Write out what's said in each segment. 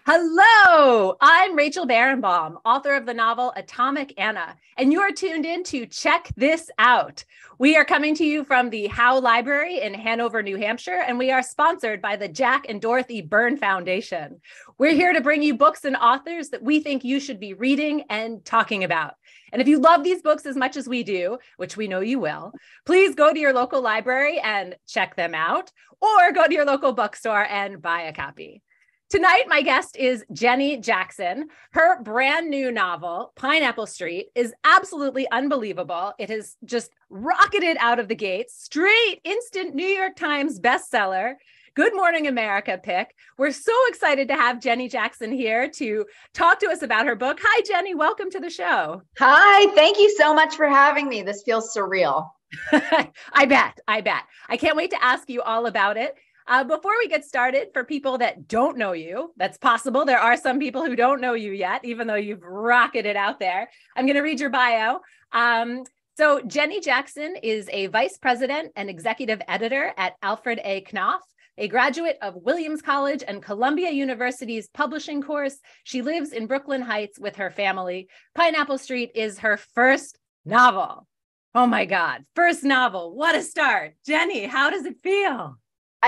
Hello, I'm Rachel Barenbaum, author of the novel Atomic Anna, and you are tuned in to Check This Out. We are coming to you from the Howe Library in Hanover, New Hampshire, and we are sponsored by the Jack and Dorothy Byrne Foundation. We're here to bring you books and authors that we think you should be reading and talking about. And if you love these books as much as we do, which we know you will, please go to your local library and check them out, or go to your local bookstore and buy a copy. Tonight, my guest is Jenny Jackson. Her brand new novel, Pineapple Street, is absolutely unbelievable. It has just rocketed out of the gates, straight instant New York Times bestseller, Good Morning America pick. We're so excited to have Jenny Jackson here to talk to us about her book. Hi, Jenny. Welcome to the show. Hi. Thank you so much for having me. This feels surreal. I bet. I can't wait to ask you all about it. Before we get started, for people that don't know you, that's possible. There are some people who don't know you yet, even though you've rocketed out there. I'm going to read your bio. So Jenny Jackson is a vice president and executive editor at Alfred A. Knopf, a graduate of Williams College and Columbia University's publishing course. She lives in Brooklyn Heights with her family. Pineapple Street is her first novel. Oh my God, first novel. What a start. Jenny, how does it feel?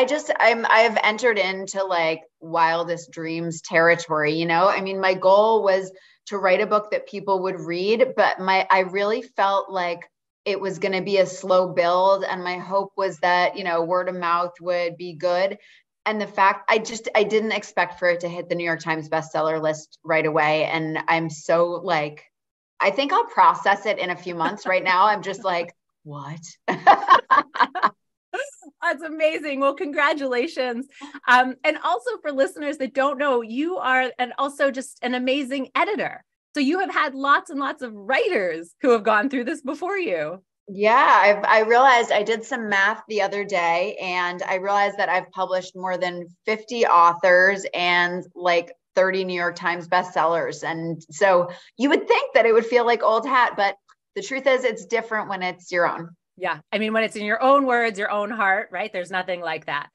I've entered into like wildest dreams territory, you know? I mean, my goal was to write a book that people would read, but I really felt like it was going to be a slow build. And my hope was that, word of mouth would be good. And the fact I didn't expect for it to hit the New York Times bestseller list right away. And I'm so like, I think I'll process it in a few months. Right now, I'm just like, what? That's amazing. Well, congratulations. And also for listeners that don't know, you are also just an amazing editor. So you have had lots and lots of writers who have gone through this before you. Yeah, I realized I did some math the other day, and I realized that I've published more than 50 authors and like 30 New York Times bestsellers. And so you would think that it would feel like old hat, but the truth is it's different when it's your own. Yeah. I mean, when it's in your own words, your own heart, right? There's nothing like that.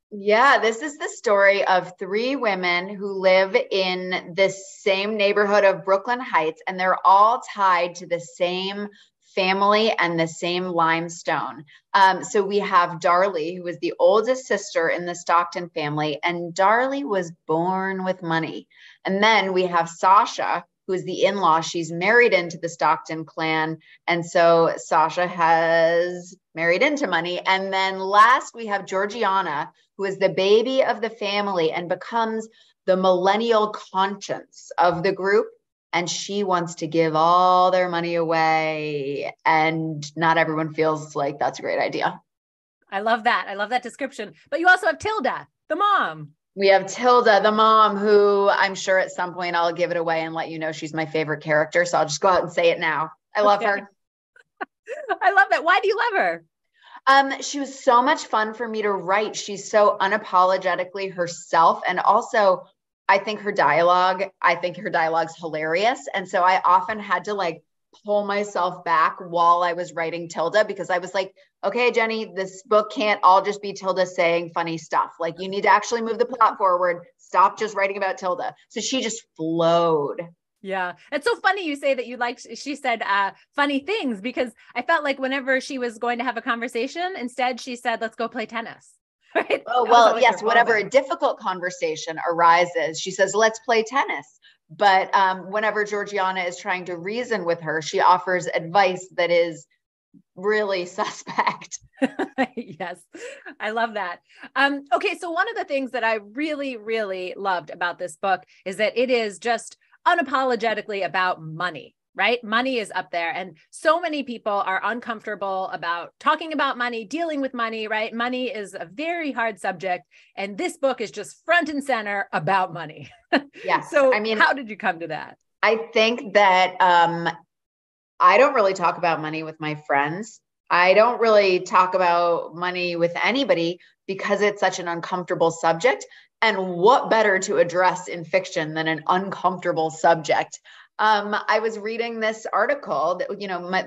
Yeah. This is the story of three women who live in this same neighborhood of Brooklyn Heights, and they're all tied to the same family and the same limestone. So we have Darlie, who was the oldest sister in the Stockton family, and Darlie was born with money. And then we have Sasha, who is the in-law. She's married into the Stockton clan. And so Sasha has married into money. And then last we have Georgiana, who is the baby of the family and becomes the millennial conscience of the group. And she wants to give all their money away. And not everyone feels like that's a great idea. I love that. I love that description. But you also have Tilda, the mom. We have Tilda, the mom, who I'm sure at some point I'll give it away and let you know she's my favorite character. So I'll just go out and say it now. I love her. I love that. Why do you love her? She was so much fun for me to write. She's so unapologetically herself. And also, I think her dialogue's hilarious. And so I often had to like pull myself back while I was writing Tilda, because I was like, okay, Jenny, this book can't all just be Tilda saying funny stuff. Like, you need to actually move the plot forward. Stop just writing about Tilda. So she just flowed. Yeah. It's so funny you say that she said funny things, because I felt like whenever she was going to have a conversation, instead she said, let's go play tennis. Right? Oh, well, yes. Whenever a difficult conversation arises, she says, let's play tennis. But whenever Georgiana is trying to reason with her, she offers advice that is really suspect. Yes, I love that. Okay, so one of the things that I really, really loved about this book is that it is just unapologetically about money, right? Money is up there. And so many people are uncomfortable about talking about money, dealing with money, right? Money is a very hard subject. And this book is just front and center about money. Yes. So I mean, how did you come to that? I think that I don't really talk about money with my friends. I don't really talk about money with anybody because it's such an uncomfortable subject. And what better to address in fiction than an uncomfortable subject? I was reading this article that,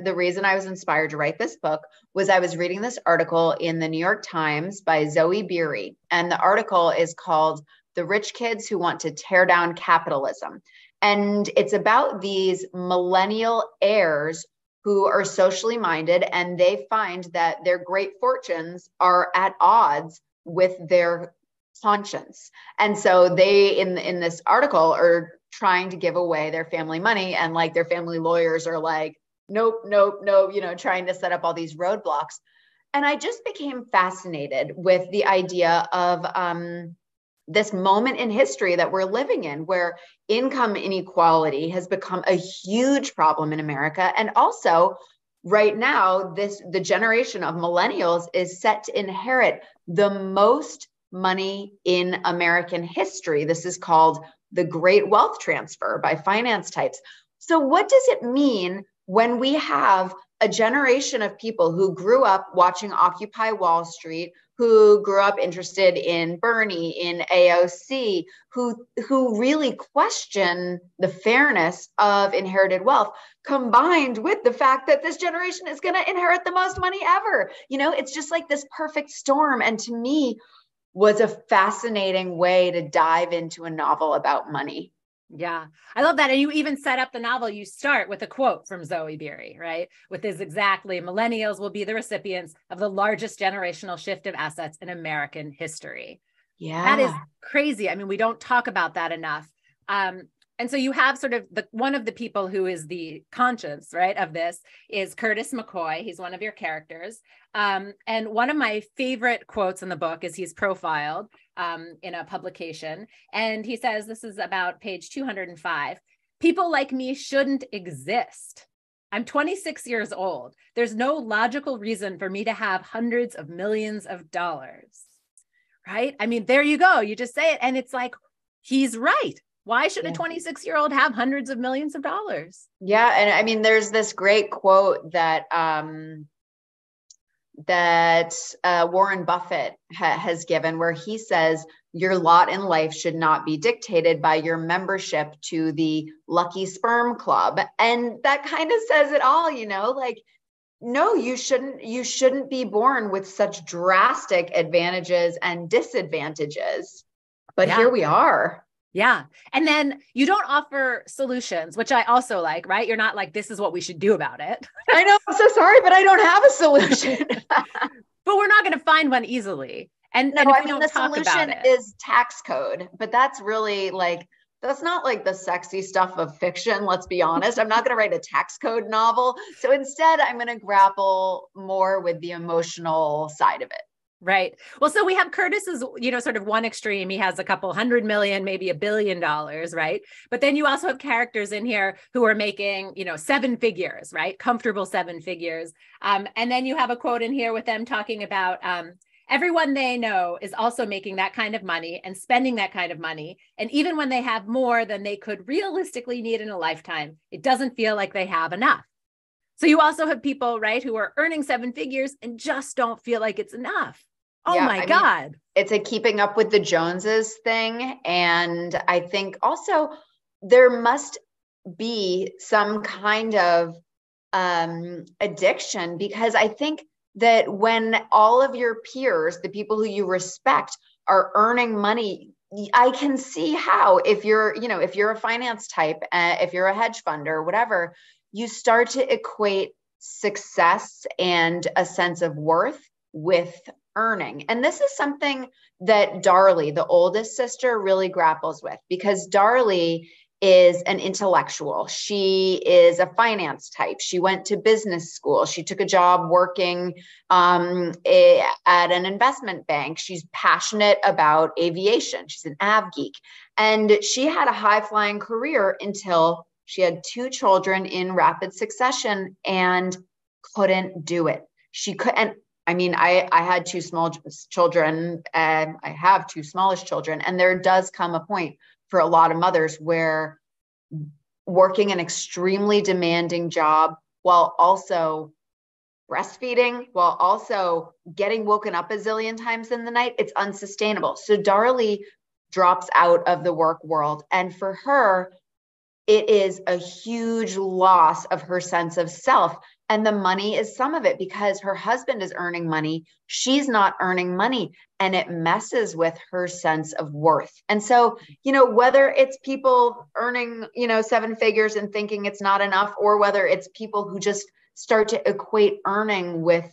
the reason I was inspired to write this book was I was reading this article in the New York Times by Zoe Beery. And the article is called the rich kids who want to tear down capitalism. And it's about these millennial heirs who are socially minded, and they find that their great fortunes are at odds with their conscience. And so they, in this article, are trying to give away their family money, and like their family lawyers are like, nope, nope, nope, trying to set up all these roadblocks. And I just became fascinated with the idea of this moment in history that we're living in, where income inequality has become a huge problem in America. And also right now, the generation of millennials is set to inherit the most money in American history. This is called the Great Wealth Transfer by finance types. So what does it mean when we have a generation of people who grew up watching Occupy Wall Street, who grew up interested in Bernie, in AOC, who really question the fairness of inherited wealth, combined with the fact that this generation is going to inherit the most money ever? It's just like this perfect storm. And to me, was a fascinating way to dive into a novel about money. Yeah, I love that. And you even set up the novel. You start with a quote from Zoe Beery, right? With this exactly, millennials will be the recipients of the largest generational shift of assets in American history. Yeah. That is crazy. I mean, we don't talk about that enough. And so you have sort of one of the people who is the conscience, right, of this is Curtis McCoy. He's one of your characters. And one of my favorite quotes in the book is he's profiled in a publication. And he says, this is about page 205, "People like me shouldn't exist. I'm 26 years old. There's no logical reason for me to have hundreds of millions of dollars." Right? I mean, there you go. You just say it. And it's like, he's right. Why should a 26-year-old have hundreds of millions of dollars? Yeah. And I mean, there's this great quote that Warren Buffett has given, where he says, your lot in life should not be dictated by your membership to the Lucky Sperm Club. And that kind of says it all, like, no, you shouldn't be born with such drastic advantages and disadvantages. But here we are. Yeah. And then you don't offer solutions, which I also like, right? You're not like, this is what we should do about it. I know. I'm so sorry, but I don't have a solution. But we're not going to find one easily. And no, I mean, the solution is tax code, but that's really like, that's not like the sexy stuff of fiction. Let's be honest. I'm not going to write a tax code novel. So instead, I'm going to grapple more with the emotional side of it. Right. Well, so we have Curtis's, sort of one extreme. He has a couple $100 million, maybe $1 billion, right? But then you also have characters in here who are making, 7 figures, right? Comfortable 7 figures. And then you have a quote in here with them talking about everyone they know is also making that kind of money and spending that kind of money. And even when they have more than they could realistically need in a lifetime, it doesn't feel like they have enough. So you also have people, right, who are earning 7 figures and just don't feel like it's enough. Oh yeah, my God. It's a keeping up with the Joneses thing. And I think also there must be some kind of addiction, because I think that when all of your peers, the people who you respect, are earning money, I can see how, if you're a finance type, if you're a hedge fund or whatever, you start to equate success and a sense of worth with earning. And this is something that Darlie, the oldest sister, really grapples with, because Darlie is an intellectual. She is a finance type. She went to business school. She took a job working at an investment bank. She's passionate about aviation. She's an av geek. And she had a high-flying career until she had 2 children in rapid succession and couldn't do it. She could, and I mean, I had 2 small children, and I have 2 smallish children. And there does come a point for a lot of mothers where working an extremely demanding job while also breastfeeding, while also getting woken up a zillion times in the night, it's unsustainable. So Darlie drops out of the work world. And for her, it is a huge loss of her sense of self. And the money is some of it, because her husband is earning money. She's not earning money. and it messes with her sense of worth. And so, you know, whether it's people earning, you know, seven figures and thinking it's not enough, or whether it's people who just start to equate earning with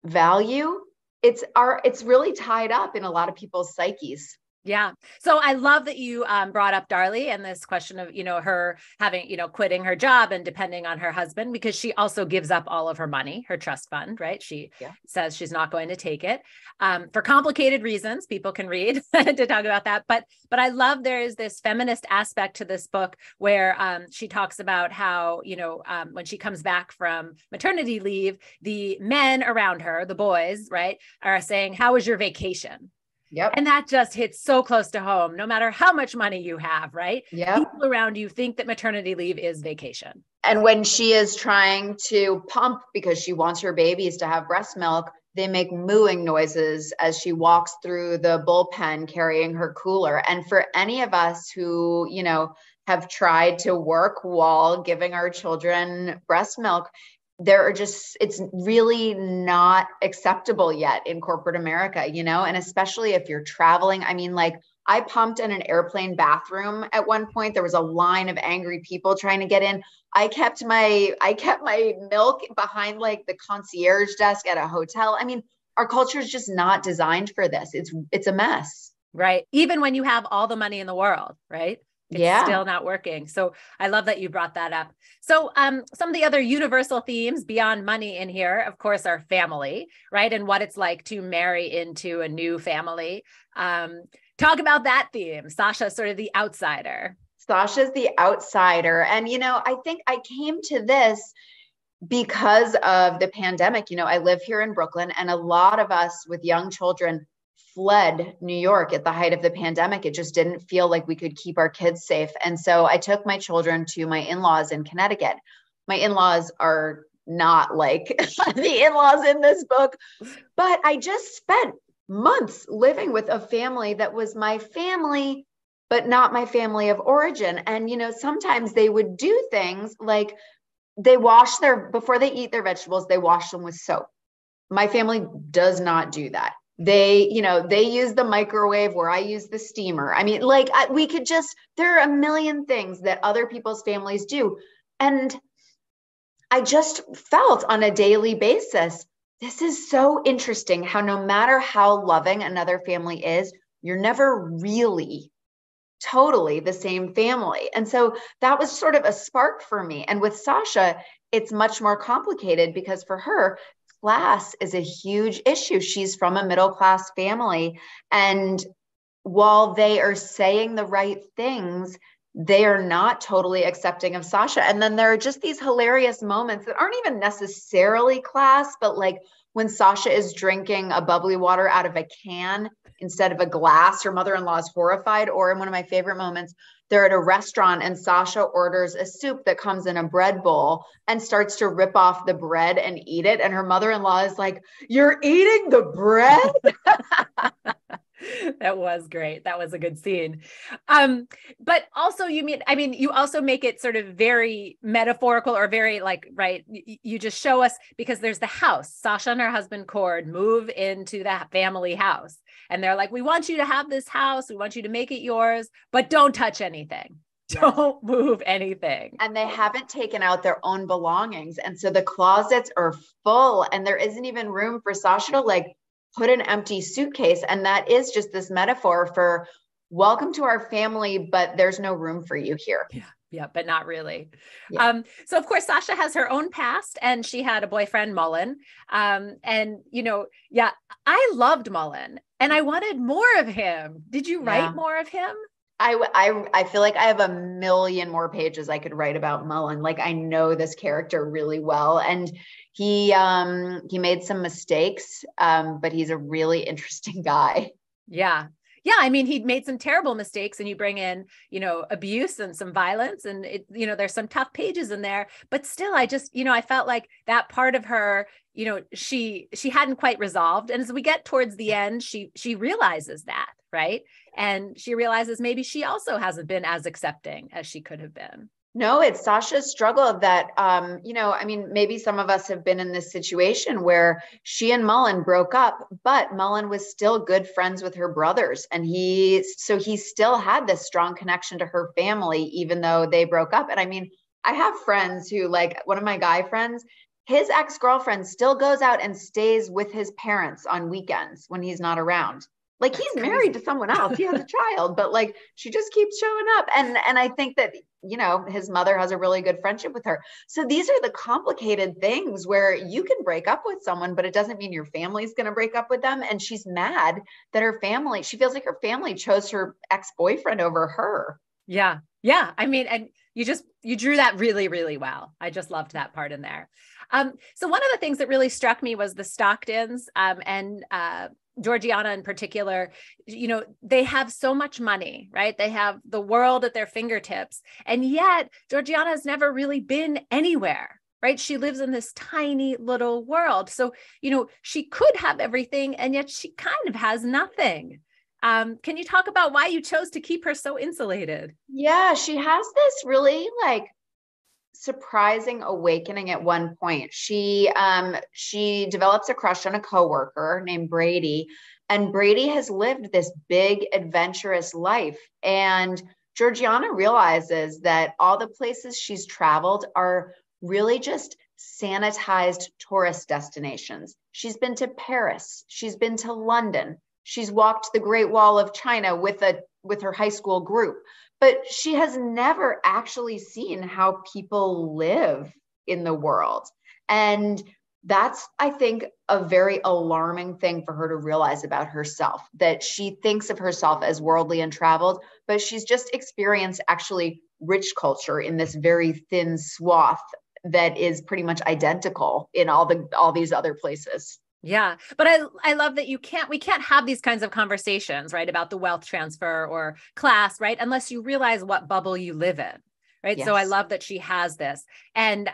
value, it's really tied up in a lot of people's psyches. Yeah. So I love that you brought up Darlie and this question of, you know, her having, you know, quitting her job and depending on her husband, because she also gives up all of her money, her trust fund, right? She says she's not going to take it for complicated reasons. People can read to talk about that. But I love there is this feminist aspect to this book where she talks about how, you know, when she comes back from maternity leave, the men around her, the boys, right, are saying, "How was your vacation?" Yep. And that just hits so close to home, no matter how much money you have, right? Yep. People around you think that maternity leave is vacation. And when she is trying to pump because she wants her babies to have breast milk, they make mooing noises as she walks through the bullpen carrying her cooler. And for any of us who, you know, have tried to work while giving our children breast milk, it's really not acceptable yet in corporate America, you know, and especially if you're traveling. I mean, like, I pumped in an airplane bathroom at one point. There was a line of angry people trying to get in. I kept my milk behind like the concierge desk at a hotel. I mean, our culture is just not designed for this. It's a mess. Right. Even when you have all the money in the world, right? It's still not working. So I love that you brought that up. So some of the other universal themes beyond money in here, of course, are family, right? And what it's like to marry into a new family. Talk about that theme. Sasha's sort of the outsider. Sasha's the outsider. And, you know, I think I came to this because of the pandemic. You know, I live here in Brooklyn, and a lot of us with young children fled New York at the height of the pandemic. It just didn't feel like we could keep our kids safe. And so I took my children to my in-laws in Connecticut. My in-laws are not like the in-laws in this book, but I just spent months living with a family that was my family, but not my family of origin. And, you know, sometimes they would do things like before they eat their vegetables, they wash them with soap. My family does not do that. They use the microwave where I use the steamer. I mean, like, there are a million things that other people's families do. And I just felt on a daily basis, this is so interesting how no matter how loving another family is, you're never really totally the same family. And so that was sort of a spark for me. And with Sasha, it's much more complicated because for her, class is a huge issue. She's from a middle-class family. And while they are saying the right things, they are not totally accepting of Sasha. And then there are just these hilarious moments that aren't even necessarily class, but like when Sasha is drinking a bubbly water out of a can instead of a glass, her mother-in-law is horrified. Or in one of my favorite moments, they're at a restaurant and Sasha orders a soup that comes in a bread bowl and starts to rip off the bread and eat it. And her mother-in-law is like, "You're eating the bread?" That was great. That was a good scene. But also you also make it sort of very metaphorical or very like, right. You just show us because there's the house. Sasha and her husband Cord move into that family house and they're like, "We want you to have this house. We want you to make it yours, but don't touch anything. Don't move anything." And they haven't taken out their own belongings. And so the closets are full and there isn't even room for Sasha to like put an empty suitcase. And that is just this metaphor for welcome to our family, but there's no room for you here. Yeah, but not really. Yeah. So of course, Sasha has her own past and she had a boyfriend, Mullen. And, you know, I loved Mullen and I wanted more of him. Did you write more of him? I feel like I have a million more pages I could write about Mullen. Like, I know this character really well. And he made some mistakes, but he's a really interesting guy. Yeah. Yeah. I mean, he made some terrible mistakes and you bring in, you know, abuse and some violence and it, you know, there's some tough pages in there, but still, I just, you know, I felt like that part of her, you know, she hadn't quite resolved. And as we get towards the end, she realizes that, right? And she realizes maybe she also hasn't been as accepting as she could have been. No, it's Sasha's struggle that, I mean, maybe some of us have been in this situation where she and Mullen broke up, but Mullen was still good friends with her brothers. And he still had this strong connection to her family, even though they broke up. And I mean, I have friends who, like one of my guy friends, his ex-girlfriend still goes out and stays with his parents on weekends when he's not around. Like, That's he's crazy. married to someone else. He has a child, but like she just keeps showing up. And I think that, his mother has a really good friendship with her. So these are the complicated things where you can break up with someone, but it doesn't mean your family's going to break up with them. And she's mad that she feels like her family chose her ex-boyfriend over her. Yeah. Yeah. I mean, and you drew that really, really well. I just loved that part in there. So one of the things that really struck me was the Stocktons, and Georgiana in particular. They have so much money, right? They have the world at their fingertips. And yet Georgiana has never really been anywhere, right? She lives in this tiny little world. So, she could have everything, and yet she kind of has nothing. Can you talk about why you chose to keep her so insulated? Yeah, she has this really like surprising awakening at one point. She develops a crush on a coworker named Brady, and Brady has lived this big adventurous life. And Georgiana realizes that all the places she's traveled are really just sanitized tourist destinations. She's been to Paris, she's been to London, she's walked the Great Wall of China with her high school group. But she has never actually seen how people live in the world. And that's, I think, a very alarming thing for her to realize about herself, that she thinks of herself as worldly and traveled, but she's just experienced actually rich culture in this very thin swath that is pretty much identical in all these other places. Yeah. But I love that we can't have these kinds of conversations, right, about the wealth transfer or class, right, unless you realize what bubble you live in, right? Yes. So I love that she has this. And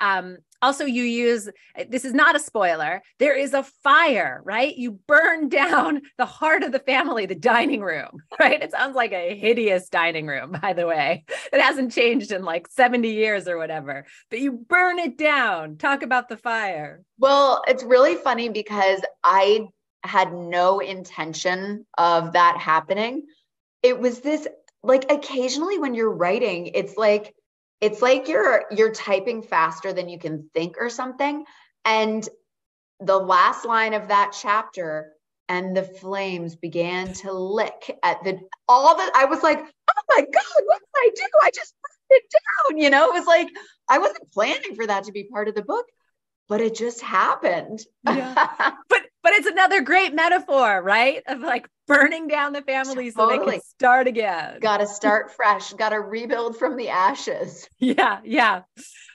also this is not a spoiler, there is a fire, right? You burn down the heart of the family, the dining room, right? It sounds like a hideous dining room, by the way. It hasn't changed in like 70 years or whatever, but you burn it down. Talk about the fire. Well, it's really funny because I had no intention of that happening. It was this, like, occasionally when you're writing, it's like you're typing faster than you can think or something. And the last line of that chapter, and the flames began to lick at I was like, oh my God, what did I do? I just put it down. It was like, I wasn't planning for that to be part of the book, but it just happened. Yeah. But it's another great metaphor, right? Of like burning down the family so they can start again. Got to start fresh. Got to rebuild from the ashes. Yeah. Yeah.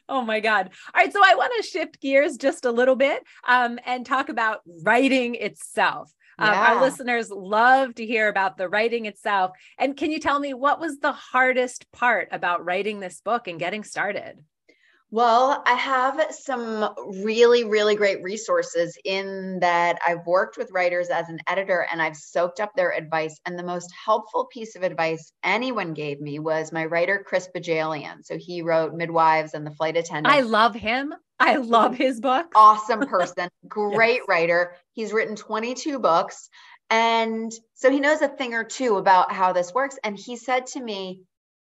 Oh my God. All right. So I want to shift gears just a little bit and talk about writing itself. Our listeners love to hear about the writing itself. And can you tell me what was the hardest part about writing this book and getting started? Well, I have some really, really great resources in that I've worked with writers as an editor and I've soaked up their advice. And the most helpful piece of advice anyone gave me was my writer, Chris Bajalian. So he wrote Midwives and The Flight Attendant. I love him. I love his book. Awesome person, great Yes. writer. He's written 22 books. And so he knows a thing or two about how this works. And he said to me,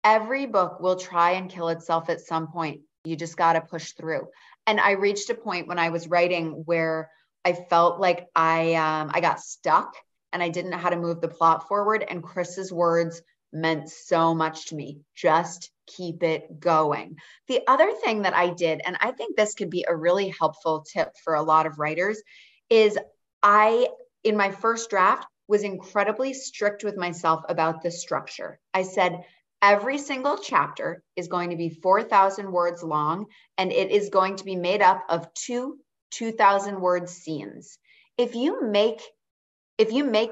every book will try and kill itself at some point. You just got to push through. And I reached a point when I was writing where I felt like I got stuck and I didn't know how to move the plot forward. And Chris's words meant so much to me. Just keep it going. The other thing that I did, and I think this could be a really helpful tip for a lot of writers, is in my first draft, was incredibly strict with myself about the structure. I said, every single chapter is going to be 4,000 words long, and it is going to be made up of 2,000 word scenes. If you make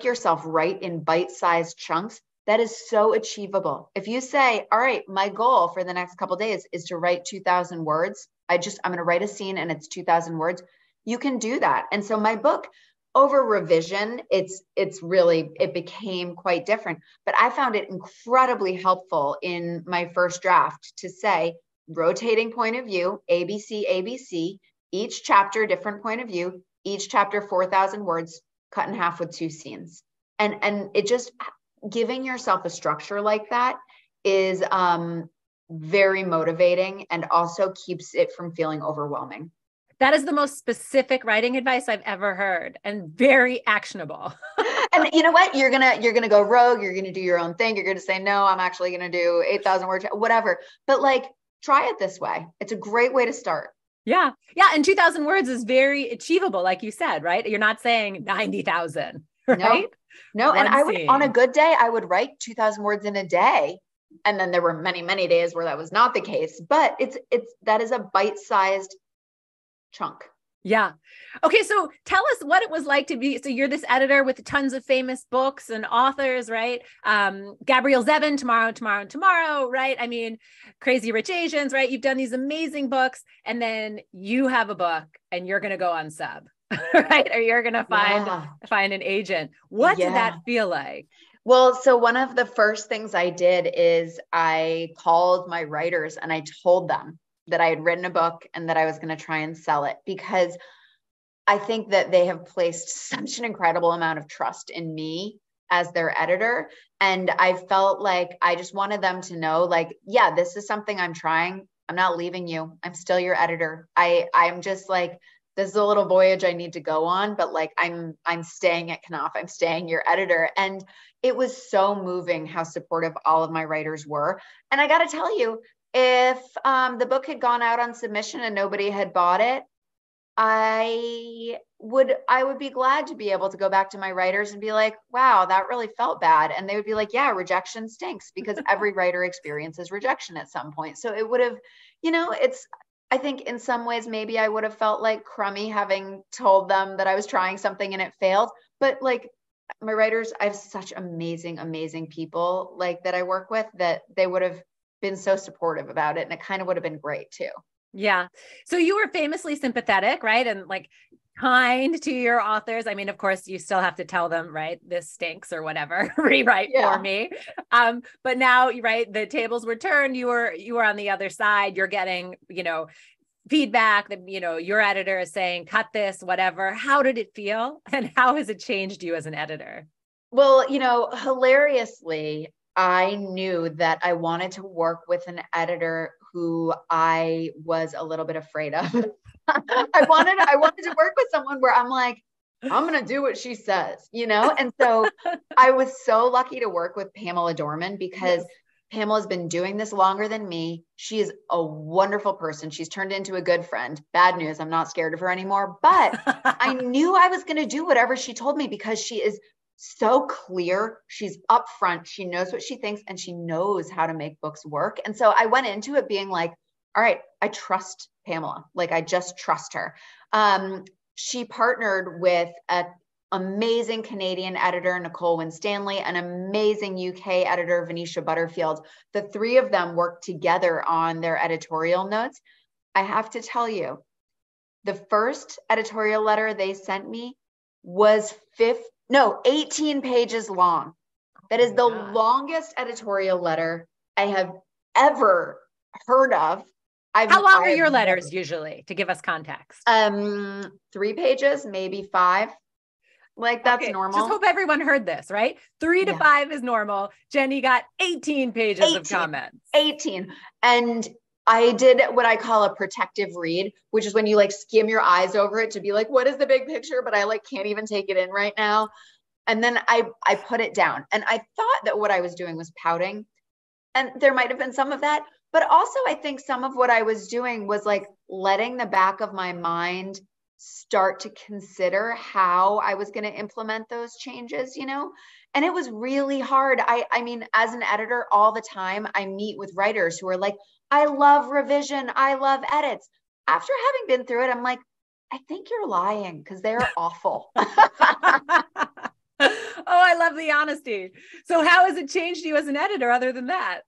yourself write in bite-sized chunks, that is so achievable. If you say, all right, my goal for the next couple of days is to write 2,000 words. I'm going to write a scene and it's 2,000 words. You can do that. And so my book, over revision, it became quite different, but I found it incredibly helpful in my first draft to say, rotating point of view, ABC, ABC, each chapter, different point of view, each chapter, 4,000 words, cut in half with 2 scenes. And it just, giving yourself a structure like that is very motivating and also keeps it from feeling overwhelming. That is the most specific writing advice I've ever heard, and very actionable. And you know what? You're gonna go rogue. You're gonna do your own thing. You're gonna say, no, I'm actually gonna do 8,000 words, whatever. But like, try it this way. It's a great way to start. Yeah. Yeah. And 2,000 words is very achievable, like you said, right? You're not saying 90,000, right? No. And I would, on a good day, I would write 2,000 words in a day. And then there were many, many days where that was not the case, but that is a bite-sized chunk. Yeah. Okay. So tell us what it was like to be, so you're this editor with tons of famous books and authors, right? Gabrielle Zevin, Tomorrow, right? I mean, Crazy Rich Asians, right? You've done these amazing books, and then you have a book and you're going to go on sub, right? Or you're going to find an agent. What did that feel like? Well, so one of the first things I did is I called my writers and I told them that I had written a book and that I was going to try and sell it, because I think that they have placed such an incredible amount of trust in me as their editor. And I felt like I just wanted them to know, like, yeah, this is something I'm trying. I'm not leaving you. I'm still your editor. I'm just like, this is a little voyage I need to go on, but like, I'm staying at Knopf. I'm staying your editor. And it was so moving how supportive all of my writers were. And I got to tell you, if the book had gone out on submission and nobody had bought it, I would be glad to be able to go back to my writers and be like, wow, that really felt bad. And they would be like, yeah, rejection stinks, because every writer experiences rejection at some point. So it would have, I think in some ways, maybe I would have felt like crummy having told them that I was trying something and it failed. But like, my writers, I have such amazing, amazing people like that I work with, that they would have been so supportive about it. And it kind of would have been great too. Yeah. So you were famously sympathetic, right? And like kind to your authors. I mean, of course, you still have to tell them, right, this stinks or whatever, rewrite for me. But now, right, the tables were turned. You were on the other side. You're getting, feedback that, your editor is saying, cut this, whatever. How did it feel? And how has it changed you as an editor? Well, hilariously, I knew that I wanted to work with an editor who I was a little bit afraid of. I wanted to work with someone where I'm like, I'm going to do what she says, And so I was so lucky to work with Pamela Dorman, because Pamela's been doing this longer than me. She is a wonderful person. She's turned into a good friend. Bad news, I'm not scared of her anymore, but I knew I was going to do whatever she told me, because she is so clear. She's upfront. She knows what she thinks, and she knows how to make books work. And so I went into it being like, all right, I trust Pamela. Like, I just trust her. She partnered with an amazing Canadian editor, Nicole Winstanley, an amazing UK editor, Venetia Butterfield. The three of them worked together on their editorial notes. I have to tell you, the first editorial letter they sent me was 18 pages long. That is the longest editorial letter I have ever heard of. How long are your letters usually, to give us context? 3 pages, maybe 5. Like, that's normal. Just hope everyone heard this, right? 3 to 5 is normal. Jenny got 18 pages of comments. 18. And I did what I call a protective read, which is when you like skim your eyes over it to be like, what is the big picture? But I like can't even take it in right now. And then I put it down, and I thought that what I was doing was pouting, and there might've been some of that, but also I think some of what I was doing was like letting the back of my mind start to consider how I was going to implement those changes, and it was really hard. I mean, as an editor all the time, I meet with writers who are like, I love revision. I love edits. After having been through it, I'm like, I think you're lying, because they're awful. Oh, I love the honesty. So how has it changed you as an editor other than that?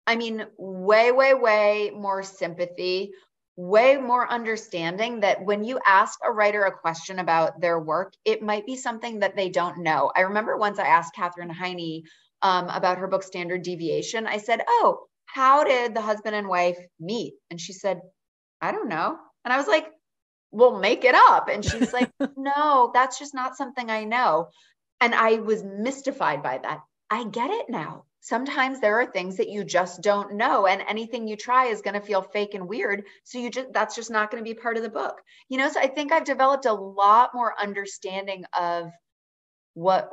I mean, way, way, way more sympathy, way more understanding that when you ask a writer a question about their work, it might be something that they don't know. I remember once I asked Katherine Heine about her book Standard Deviation. I said, oh, how did the husband and wife meet? And she said, I don't know. And I was like, well, make it up. And she's like, no, that's just not something I know. And I was mystified by that. I get it now. Sometimes there are things that you just don't know, and anything you try is going to feel fake and weird. So that's just not going to be part of the book. So I think I've developed a lot more understanding of what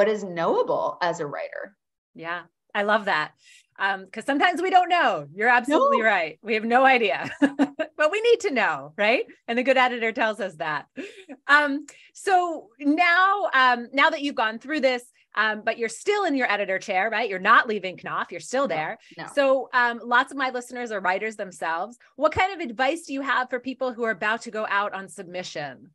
is knowable as a writer. Yeah, I love that. Because sometimes we don't know. You're absolutely right. We have no idea, but we need to know, right? And the good editor tells us that. So now that you've gone through this, but you're still in your editor chair, right? You're not leaving Knopf. You're still there. No. So lots of my listeners are writers themselves. What kind of advice do you have for people who are about to go out on submission?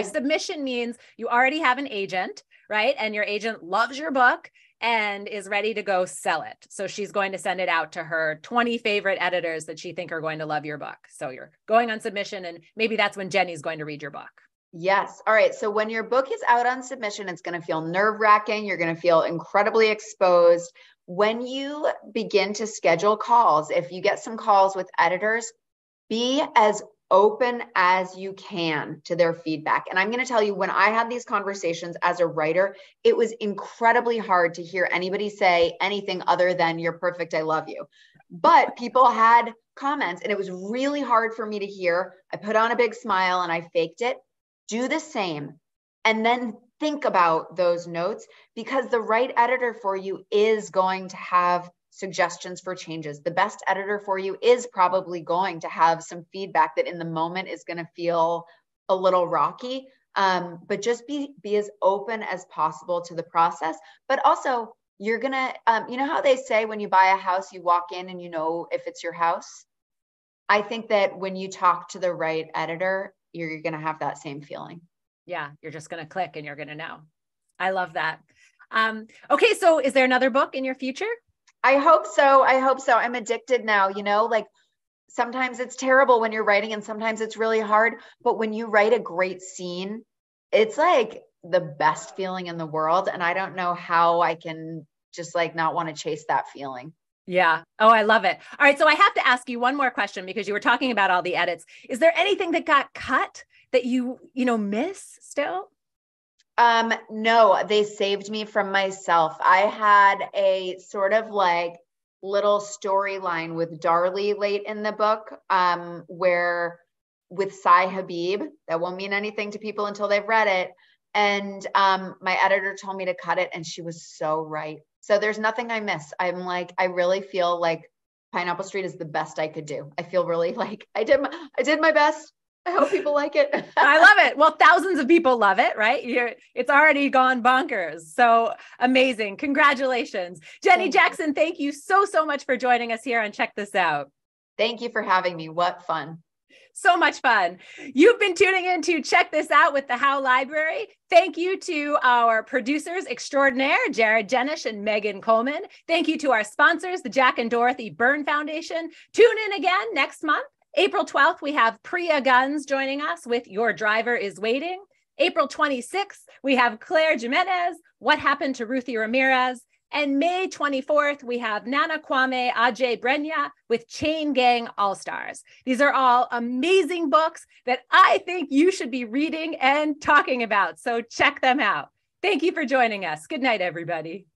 Submission means you already have an agent, right? And your agent loves your book and is ready to go sell it. So she's going to send it out to her 20 favorite editors that she think are going to love your book. So you're going on submission, and maybe that's when Jenny's going to read your book. Yes. All right. So when your book is out on submission, it's going to feel nerve-wracking. You're going to feel incredibly exposed. When you begin to schedule calls, if you get some calls with editors, be as open as you can to their feedback. And I'm going to tell you, when I had these conversations as a writer, it was incredibly hard to hear anybody say anything other than "you're perfect, I love you." But people had comments, and it was really hard for me to hear. I put on a big smile and I faked it. Do the same. And then think about those notes, because the right editor for you is going to have suggestions for changes. The best editor for you is probably going to have some feedback that in the moment is going to feel a little rocky. But just be as open as possible to the process. But also, you're going to, you know how they say when you buy a house, you walk in and you know if it's your house? I think that when you talk to the right editor, you're going to have that same feeling. Yeah, you're just going to click and you're going to know. I love that. Okay, so is there another book in your future? I hope so. I'm addicted now. Like sometimes it's terrible when you're writing and sometimes it's really hard. But when you write a great scene, it's like the best feeling in the world. And I don't know how I can just like not want to chase that feeling. Yeah. Oh, I love it. All right. So I have to ask you one more question, because you were talking about all the edits. Is there anything that got cut that you miss still? No, they saved me from myself. I had a sort of like little storyline with Darlie late in the book, where with Sai Habib, that won't mean anything to people until they've read it. And my editor told me to cut it, and she was so right. So there's nothing I miss. I really feel like Pineapple Street is the best I could do. I feel really like I did my best. I hope people like it. I love it. Well, thousands of people love it, right? It's already gone bonkers. So amazing. Congratulations. Jenny Jackson, thank you so much for joining us here on Check This Out. Thank you for having me. What fun. So much fun. You've been tuning in to Check This Out with the How Library. Thank you to our producers extraordinaire, Jared Jenish and Megan Coleman. Thank you to our sponsors, the Jack and Dorothy Byrne Foundation. Tune in again next month. April 12th, we have Priya Guns joining us with Your Driver is Waiting. April 26th, we have Claire Jimenez, What Happened to Ruthie Ramirez. And May 24th, we have Nana Kwame Ajay Brenya with Chain Gang All-Stars. These are all amazing books that I think you should be reading and talking about. So check them out. Thank you for joining us. Good night, everybody.